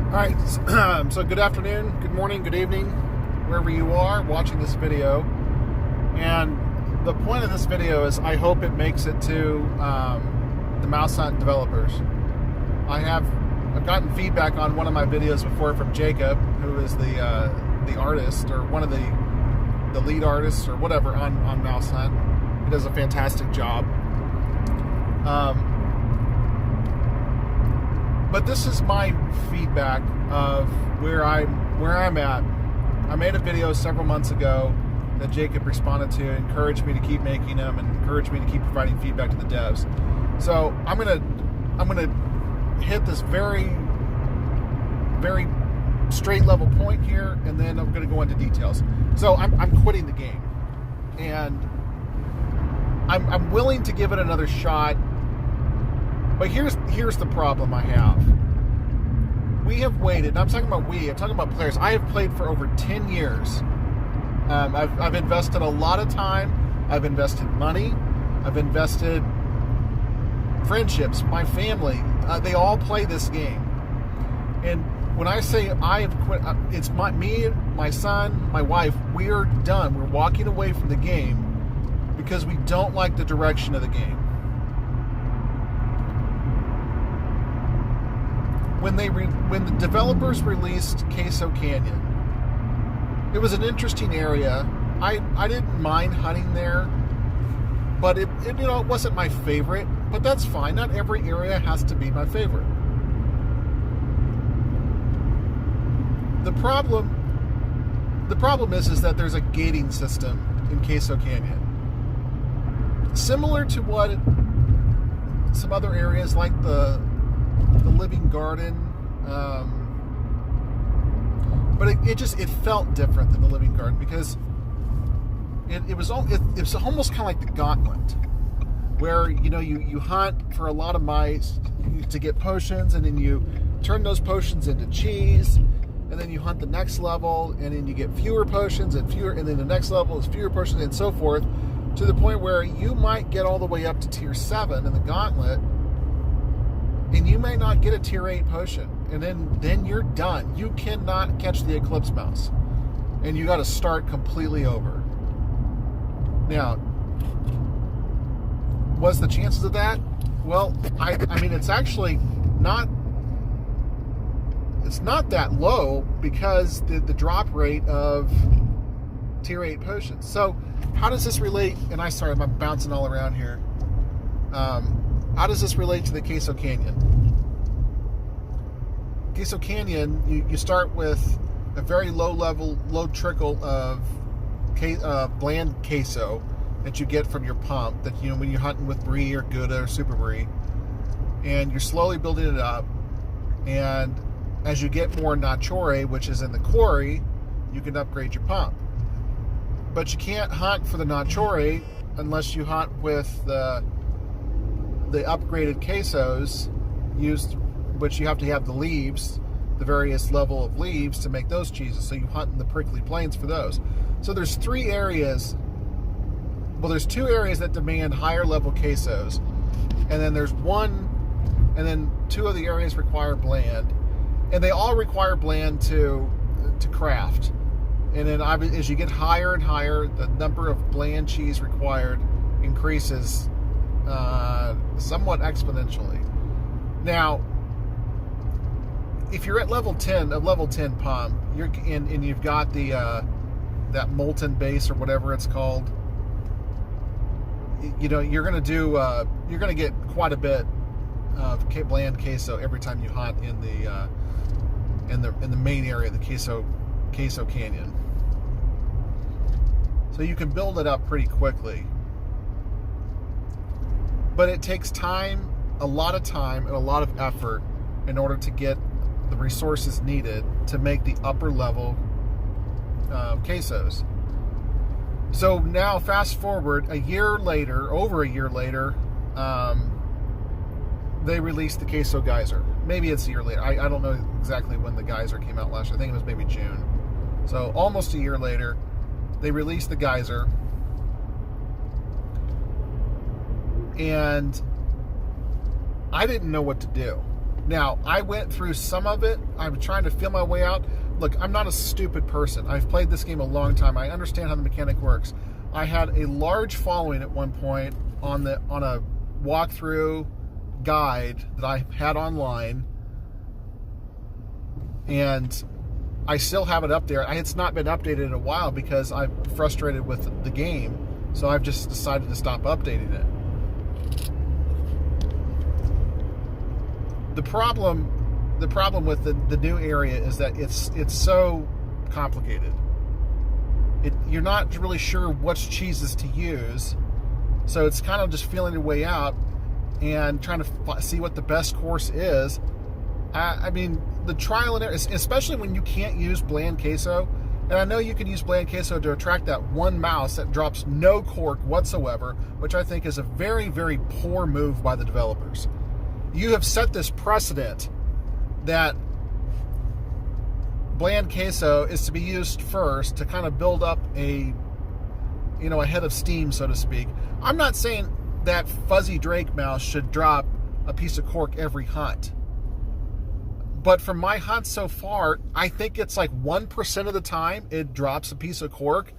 All right, so good afternoon, good morning, good evening, wherever you are watching this video. And the point of this video is I hope it makes it to the Mousehunt developers. I've gotten feedback on one of my videos before from Jacob, who is the artist, or one of the lead artists or whatever on Mousehunt. He does a fantastic job. But this is my feedback of where I'm at. I made a video several months ago that Jacob responded to, encouraged me to keep making them, and encouraged me to keep providing feedback to the devs. So I'm gonna hit this very, very straight level point here, and then I'm gonna go into details. So I'm quitting the game, and I'm willing to give it another shot. But here's the problem I have. We have waited, and I'm talking about players. I have played for over 10 years. I've invested a lot of time. I've invested money. I've invested friendships, my family. They all play this game. And when I say I have quit, it's me, my son, my wife. We are done. We're walking away from the game because we don't like the direction of the game. When the developers released Queso Canyon, it was an interesting area. I didn't mind hunting there, but it wasn't my favorite. But that's fine. Not every area has to be my favorite. The problem is that there's a gating system in Queso Canyon, similar to what some other areas like the Living Garden, but it felt different than the Living Garden because it was almost kind of like the Gauntlet, where you hunt for a lot of mice to get potions, and then you turn those potions into cheese, and then you hunt the next level, and then you get fewer potions and then the next level is fewer potions, and so forth, to the point where you might get all the way up to tier 7 in the Gauntlet, and you may not get a tier 8 potion, and then you're done. You cannot catch the Eclipse Mouse, and you got to start completely over. Now, what's the chances of that? Well, I mean, it's actually not. It's not that low because the drop rate of tier 8 potions. So, how does this relate? And I'm bouncing all around here. How does this relate to the Queso Canyon? Queso Canyon, you start with a very low trickle of bland queso that you get from your pump, that when you're hunting with Brie or Gouda or Super Brie, and you're slowly building it up. And as you get more Nachore, which is in the quarry, you can upgrade your pump. But you can't hunt for the Nachore unless you hunt with the upgraded quesos used, which you have to have the leaves, the various level of leaves to make those cheeses. So you hunt in the prickly plains for those. So there's 3 areas. Well, there's 2 areas that demand higher level quesos, and then there's 2 of the areas require bland, and they all require bland to craft. And then as you get higher and higher, the number of bland cheese required increases somewhat exponentially. Now, if you're at level 10 pump, and you've got the that molten base or whatever it's called, you're gonna get quite a bit of bland queso every time you hunt in the main area, the Queso Canyon. So you can build it up pretty quickly. But it takes time, a lot of time, and a lot of effort in order to get the resources needed to make the upper level quesos. So now, fast forward over a year later, they released the Queso Geyser. Maybe it's a year later. I don't know exactly when the Geyser came out last year. I think it was maybe June. So almost a year later, they released the Geyser. And I didn't know what to do. Now, I went through some of it. I'm trying to feel my way out. Look, I'm not a stupid person. I've played this game a long time. I understand how the mechanic works. I had a large following at one point on a walkthrough guide that I had online, and I still have it up there. It's not been updated in a while because I'm frustrated with the game, so I've just decided to stop updating it. The problem with the new area is that it's so complicated. You're not really sure which cheeses to use, so it's kind of just feeling your way out and trying to see what the best course is. I mean, the trial and error, especially when you can't use bland queso, and I know you can use bland queso to attract that one mouse that drops no cork whatsoever, which I think is a very, very poor move by the developers. You have set this precedent that bland queso is to be used first to kind of build up a head of steam, so to speak. I'm not saying that Fuzzy Drake mouse should drop a piece of cork every hunt. But from my hunts so far, I think it's like 1% of the time it drops a piece of cork.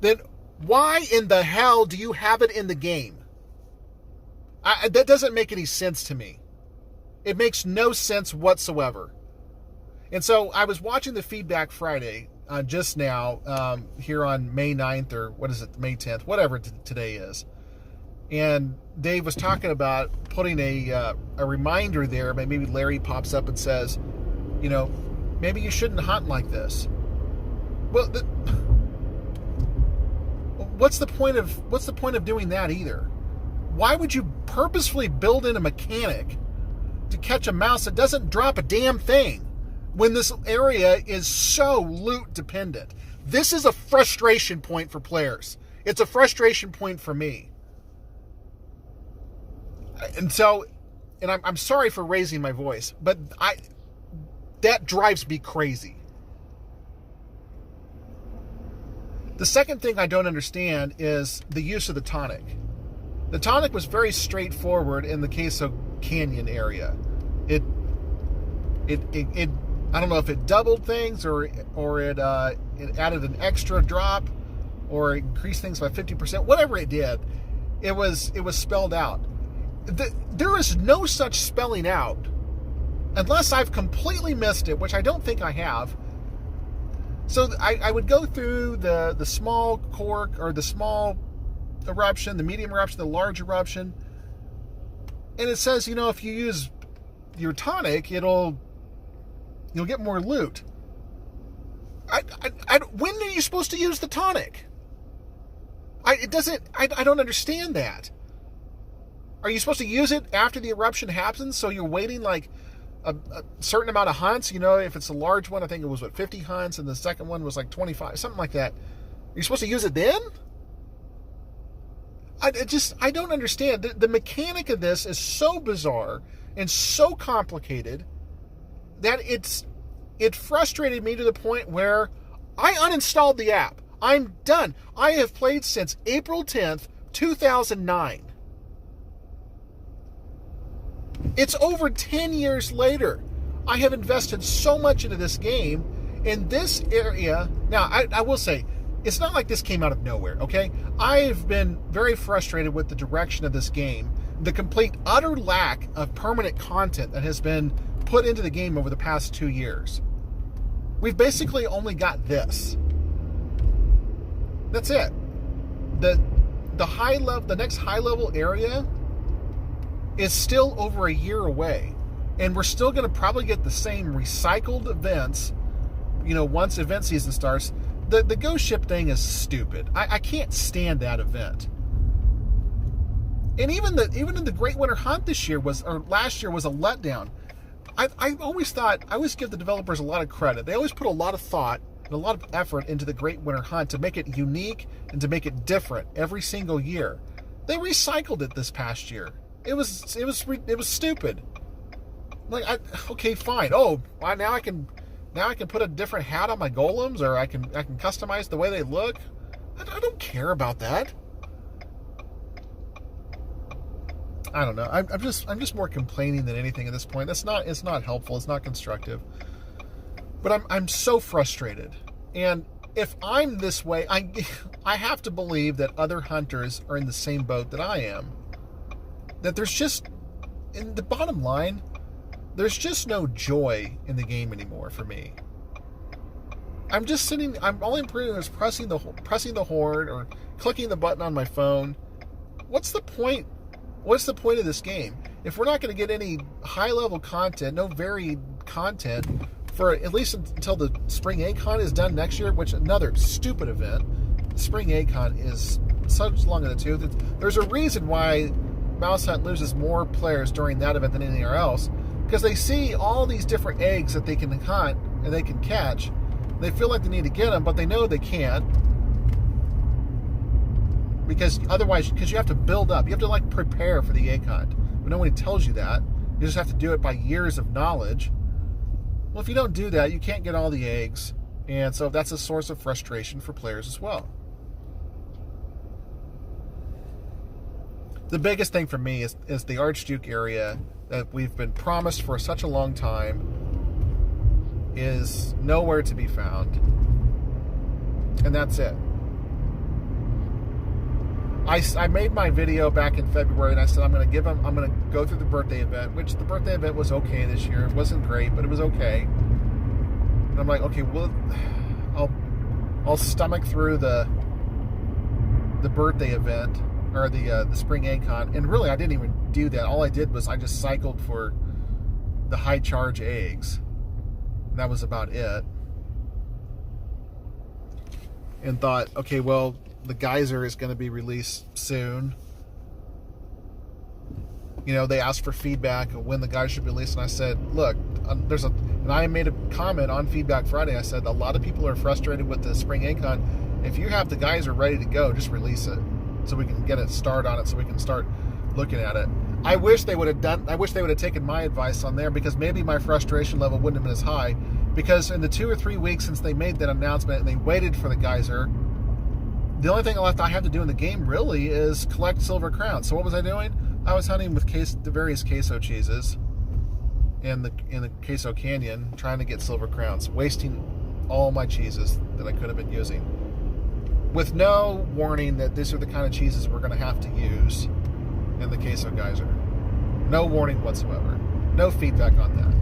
Then why in the hell do you have it in the game? That doesn't make any sense to me. It makes no sense whatsoever. And so I was watching the Feedback Friday just now here on May 9th, or what is it, May 10th, whatever today is. And Dave was talking about putting a reminder there. Maybe Larry pops up and says, maybe you shouldn't hunt like this. Well, what's the point of doing that either? Why would you purposefully build in a mechanic to catch a mouse that doesn't drop a damn thing when this area is so loot dependent? This is a frustration point for players. It's a frustration point for me. And so, and I'm sorry for raising my voice, but that drives me crazy. The second thing I don't understand is the use of the tonic. The tonic was very straightforward in the Queso Canyon area. It I don't know if it doubled things or it added an extra drop or increased things by 50%. Whatever it did, it was spelled out. There is no such spelling out, unless I've completely missed it, which I don't think I have. So I would go through the small cork, or the small eruption, the medium eruption, the large eruption, and it says, if you use your tonic, you'll get more loot. When are you supposed to use the tonic? I don't understand that. Are you supposed to use it after the eruption happens? So you're waiting like a certain amount of hunts? If it's a large one, I think it was 50 hunts, and the second one was like 25, something like that. Are you supposed to use it then? I don't understand. The mechanic of this is so bizarre and so complicated that it frustrated me to the point where I uninstalled the app. I'm done. I have played since April 10th, 2009. It's over 10 years later. I have invested so much into this game, in this area. Now, I will say, it's not like this came out of nowhere, okay? I've been very frustrated with the direction of this game, the complete, utter lack of permanent content that has been put into the game over the past 2 years. We've basically only got this. That's it. The next high level area is still over a year away, and we're still going to probably get the same recycled events, once event season starts. The ghost ship thing is stupid. I can't stand that event. And even in the Great Winter Hunt last year was a letdown. I always give the developers a lot of credit. They always put a lot of thought and a lot of effort into the Great Winter Hunt to make it unique and to make it different every single year. They recycled it this past year. It was stupid. Like, okay, fine. Oh, now I can put a different hat on my golems, or I can customize the way they look. I don't care about that. I don't know. I'm just more complaining than anything at this point. It's not helpful. It's not constructive. But I'm so frustrated. And if I'm this way, I have to believe that other hunters are in the same boat that I am. That there's just, in the bottom line, there's just no joy in the game anymore for me. I'm just sitting. I'm all I'm doing is pressing the horn or clicking the button on my phone. What's the point? What's the point of this game if we're not going to get any high-level content, no varied content for at least until the Spring ACON is done next year? Which another stupid event. The Spring ACON is such long in the tooth. There's a reason why Mousehunt loses more players during that event than anywhere else, because they see all these different eggs that they can hunt and they can catch. They feel like they need to get them, but they know they can't. Because otherwise, because you have to build up. You have to like prepare for the ACON. But nobody tells you that. You just have to do it by years of knowledge. Well, if you don't do that, you can't get all the eggs. And so that's a source of frustration for players as well. The biggest thing for me is the Archduke area that we've been promised for such a long time is nowhere to be found. And that's it. I made my video back in February and I said I'm going to go through the birthday event, which the birthday event was okay this year. It wasn't great, but it was okay. And I'm like, okay, well, I'll stomach through the birthday event or the Spring ACON. And really, I didn't even do that. All I did was I just cycled for the high charge eggs. And that was about it. And thought, okay, well, the geyser is going to be released soon. You know, they asked for feedback of when the geyser should be released, and I said, look, and I made a comment on Feedback Friday. I said, a lot of people are frustrated with the Spring ACON. If you have the geyser ready to go, just release it so we can get a start on it, so we can start looking at it. I wish they would have taken my advice on there, because maybe my frustration level wouldn't have been as high, because in the 2 or 3 weeks since they made that announcement and they waited for the geyser, the only thing left I have to do in the game really is collect silver crowns. So what was I doing? I was hunting with the various queso cheeses in the queso canyon, trying to get silver crowns, wasting all my cheeses that I could have been using, with no warning that these are the kind of cheeses we're going to have to use in the queso geyser. No warning whatsoever. No feedback on that.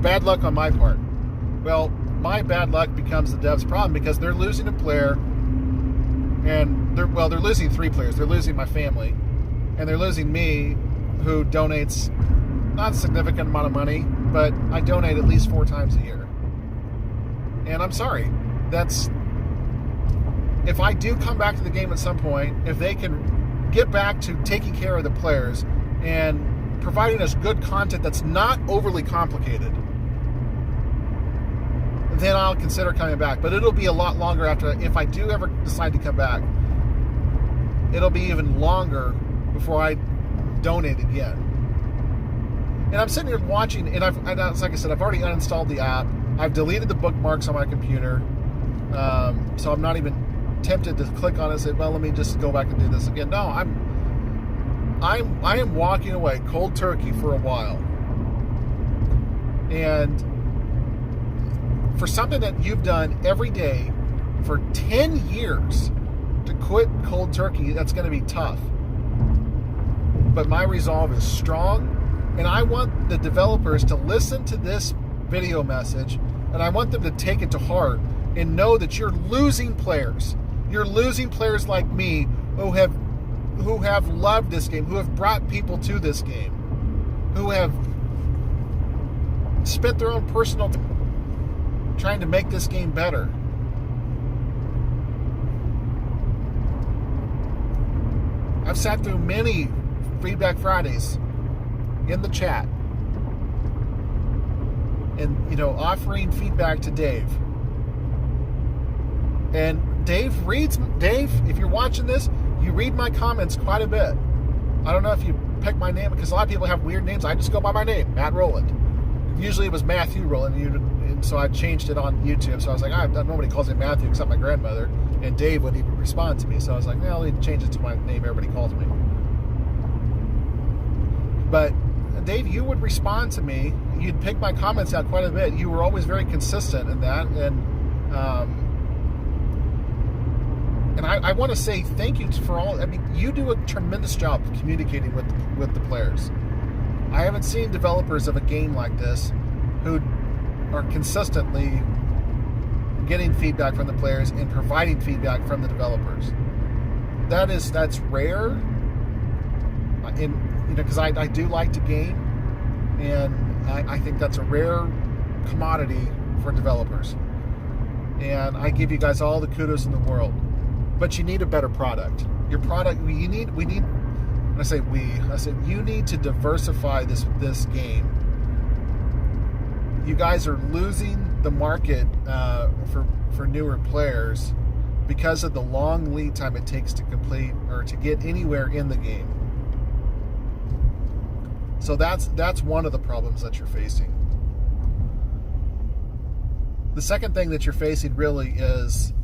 Bad luck on my part. Well, my bad luck becomes the devs' problem, because they're losing a player, and they're losing 3 players. They're losing my family, and they're losing me, who donates not a significant amount of money, but I donate at least 4 times a year. And I'm sorry. If I do come back to the game at some point, if they can get back to taking care of the players and providing us good content that's not overly complicated, then I'll consider coming back. But it'll be a lot longer after. If I do ever decide to come back, it'll be even longer before I donate again. And I'm sitting here watching, and like I said, I've already uninstalled the app. I've deleted the bookmarks on my computer, so I'm not even tempted to click on it and say, well, let me just go back and do this again. No, I am walking away cold turkey for a while. And for something that you've done every day for 10 years, to quit cold turkey, that's going to be tough. But my resolve is strong, and I want the developers to listen to this video message, and I want them to take it to heart and know that you're losing players. You're losing players like me who have loved this game, who have brought people to this game, who have spent their own personal time trying to make this game better. I've sat through many Feedback Fridays in the chat and, offering feedback to Dave. And Dave, if you're watching this, you read my comments quite a bit. I don't know if you pick my name, because a lot of people have weird names. I just go by my name, Matt Rowland. Usually it was Matthew Rowland, and so I changed it on YouTube. So I was like, nobody calls him Matthew except my grandmother. And Dave wouldn't even respond to me. So I was like, well, I'll need to change it to my name everybody calls me. But Dave, you would respond to me. You'd pick my comments out quite a bit. You were always very consistent in that. And I want to say thank you for all. I mean, you do a tremendous job of communicating with the players. I haven't seen developers of a game like this who are consistently getting feedback from the players and providing feedback from the developers. That's rare. Because I do like to game, and I think that's a rare commodity for developers. And I give you guys all the kudos in the world. But you need a better product. Your product, we need. When I say we, I said you need to diversify this game. You guys are losing the market for newer players because of the long lead time it takes to complete or to get anywhere in the game. So that's one of the problems that you're facing. The second thing that you're facing really is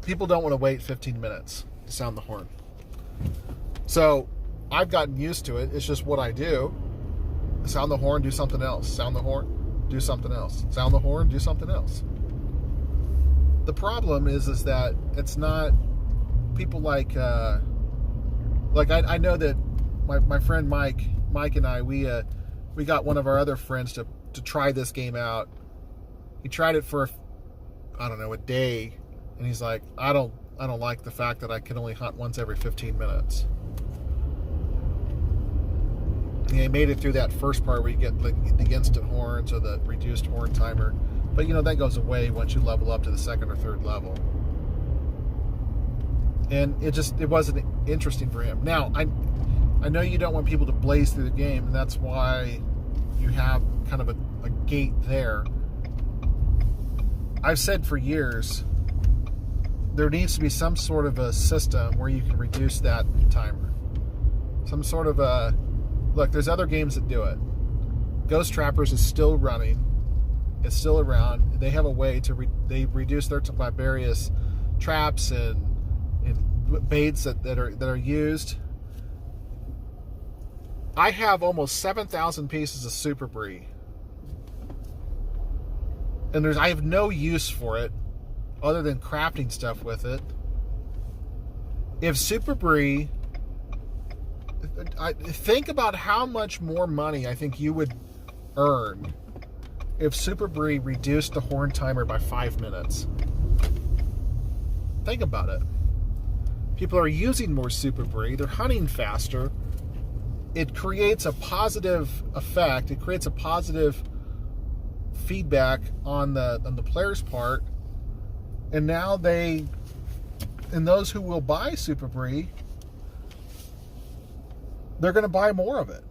people don't want to wait 15 minutes to sound the horn. So I've gotten used to it. It's just what I do. Sound the horn, do something else. Sound the horn, do something else. Sound the horn, do something else. The problem is that it's not people like I know that my friend Mike and I, we got one of our other friends to try this game out. He tried it for a day, and he's like, I don't like the fact that I can only hunt once every 15 minutes. And he made it through that first part where you get the instant horns or the reduced horn timer, but that goes away once you level up to the second or third level. And it wasn't interesting for him. Now I know you don't want people to blaze through the game, and that's why you have kind of a gate there. I've said for years, there needs to be some sort of a system where you can reduce that timer. Some sort of a... Look, there's other games that do it. Ghost Trappers is still running. It's still around. They have a way to... they reduce their various traps and baits that are used. I have almost 7,000 pieces of Super Brie. And I have no use for it other than crafting stuff with it. If Super Brie, think about how much more money I think you would earn if Super Brie reduced the horn timer by 5 minutes. Think about it. People are using more Super Brie. They're hunting faster. It creates a positive effect. It creates a positive feedback on the player's part, and now those who will buy Super Brie, they're going to buy more of it.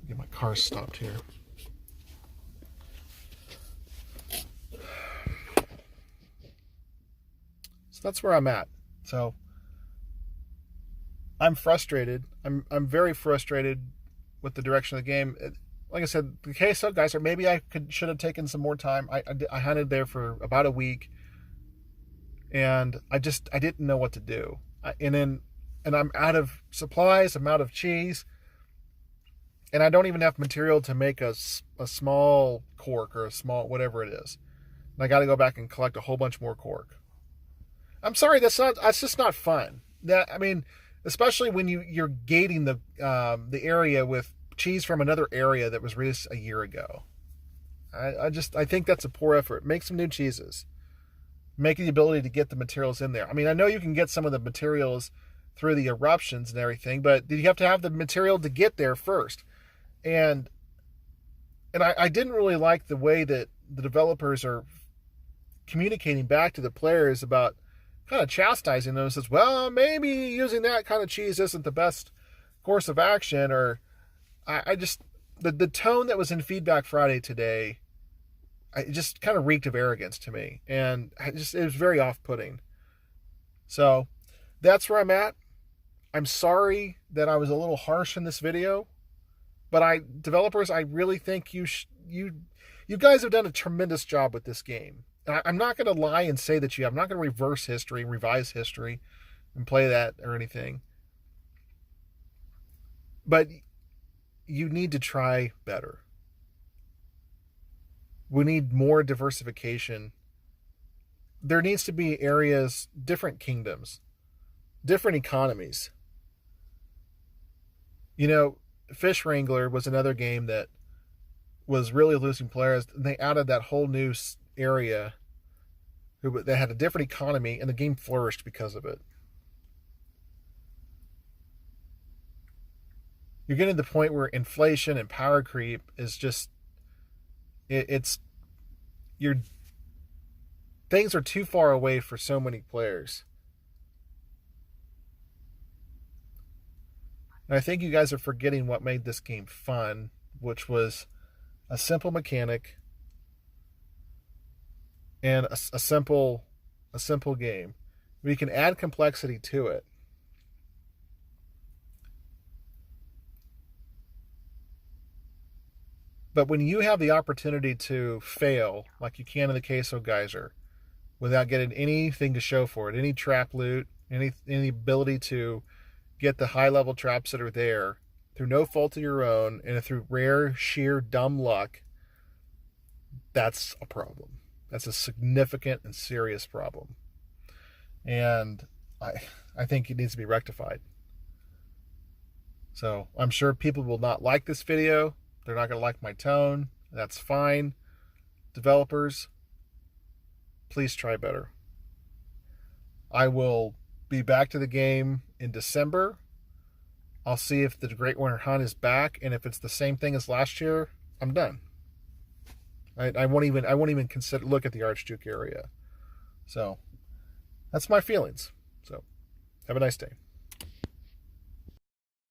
Get my car stopped here. So that's where I'm at. So I'm frustrated. I'm very frustrated with the direction of the game. Like I said, the KSO guys, or maybe I should have taken some more time. I hunted there for about a week, and I didn't know what to do. And I'm out of supplies. I'm out of cheese, and I don't even have material to make a small cork or a small whatever it is. And I got to go back and collect a whole bunch more cork. I'm sorry, that's just not fun. Especially when you're gating the area with cheese from another area that was released a year ago. I think that's a poor effort. Make some new cheeses. Make the ability to get the materials in there. I know you can get some of the materials through the eruptions and everything, but you have to have the material to get there first. And I didn't really like the way that the developers are communicating back to the players about kind of chastising them. Says, well, maybe using that kind of cheese isn't the best course of action, or the tone that was in Feedback Friday today, it just kind of reeked of arrogance to me, and it was very off-putting. So that's where I'm at. I'm sorry that I was a little harsh in this video. But developers, I really think you guys have done a tremendous job with this game. I'm not going to lie and say that I'm not going to reverse history, revise history, and play that or anything. But you need to try better. We need more diversification. There needs to be areas, different kingdoms, different economies. You know, Fish Wrangler was another game that was really losing players. They added that whole new area that had a different economy, and the game flourished because of it. You're getting to the point where inflation and power creep is just it's you're things are too far away for so many players. And I think you guys are forgetting what made this game fun, which was a simple mechanic and a simple game. We can add complexity to it. But when you have the opportunity to fail, like you can in the case of Geyser, without getting anything to show for it, any trap loot, any ability to get the high level traps that are there through no fault of your own and through rare, sheer, dumb luck, that's a problem. That's a significant and serious problem. And I think it needs to be rectified. So I'm sure people will not like this video. They're not going to like my tone. That's fine. Developers, please try better. I will be back to the game in December. I'll see if the Great Winter Hunt is back, and if it's the same thing as last year, I'm done. I won't even consider look at the Archduke area. So that's my feelings. So have a nice day.